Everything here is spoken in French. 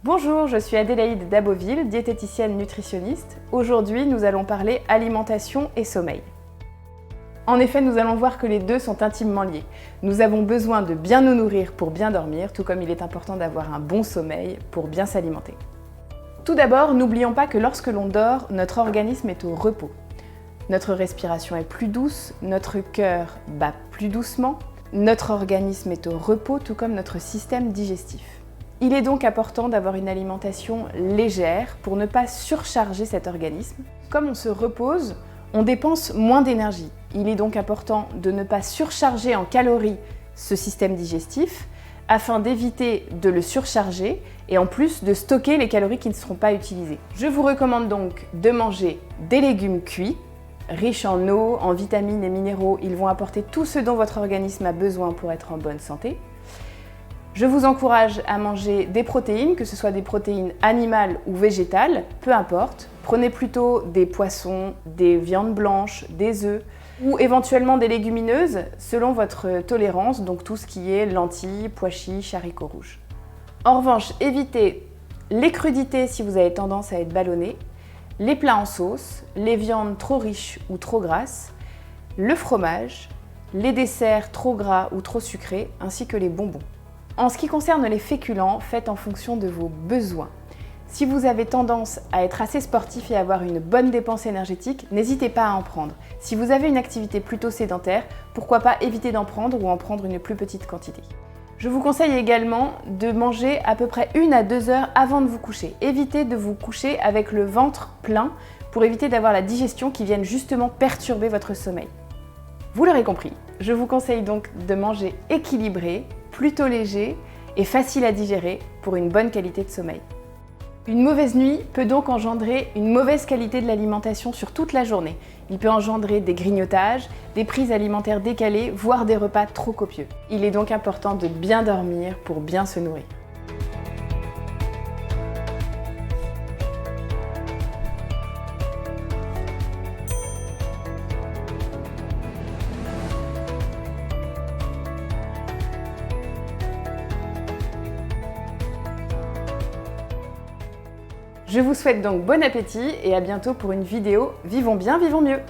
Bonjour, je suis Adélaïde Daboville, diététicienne nutritionniste. Aujourd'hui, nous allons parler alimentation et sommeil. En effet, nous allons voir que les deux sont intimement liés. Nous avons besoin de bien nous nourrir pour bien dormir, tout comme il est important d'avoir un bon sommeil pour bien s'alimenter. Tout d'abord, n'oublions pas que lorsque l'on dort, notre organisme est au repos. Notre respiration est plus douce, notre cœur bat plus doucement, notre organisme est au repos, tout comme notre système digestif. Il est donc important d'avoir une alimentation légère pour ne pas surcharger cet organisme. Comme on se repose, on dépense moins d'énergie. Il est donc important de ne pas surcharger en calories ce système digestif afin d'éviter de le surcharger et en plus de stocker les calories qui ne seront pas utilisées. Je vous recommande donc de manger des légumes cuits, riches en eau, en vitamines et minéraux. Ils vont apporter tout ce dont votre organisme a besoin pour être en bonne santé. Je vous encourage à manger des protéines, que ce soit des protéines animales ou végétales, peu importe. Prenez plutôt des poissons, des viandes blanches, des œufs ou éventuellement des légumineuses selon votre tolérance, donc tout ce qui est lentilles, pois chiches, haricots rouges. En revanche, évitez les crudités si vous avez tendance à être ballonné, les plats en sauce, les viandes trop riches ou trop grasses, le fromage, les desserts trop gras ou trop sucrés, ainsi que les bonbons. En ce qui concerne les féculents, faites en fonction de vos besoins. Si vous avez tendance à être assez sportif et à avoir une bonne dépense énergétique, n'hésitez pas à en prendre. Si vous avez une activité plutôt sédentaire, pourquoi pas éviter d'en prendre ou en prendre une plus petite quantité. Je vous conseille également de manger à peu près 1 à 2 heures avant de vous coucher. Évitez de vous coucher avec le ventre plein pour éviter d'avoir la digestion qui vienne justement perturber votre sommeil. Vous l'aurez compris, je vous conseille donc de manger équilibré, plutôt léger et facile à digérer pour une bonne qualité de sommeil. Une mauvaise nuit peut donc engendrer une mauvaise qualité de l'alimentation sur toute la journée. Il peut engendrer des grignotages, des prises alimentaires décalées, voire des repas trop copieux. Il est donc important de bien dormir pour bien se nourrir. Je vous souhaite donc bon appétit et à bientôt pour une vidéo Vivons bien, vivons mieux!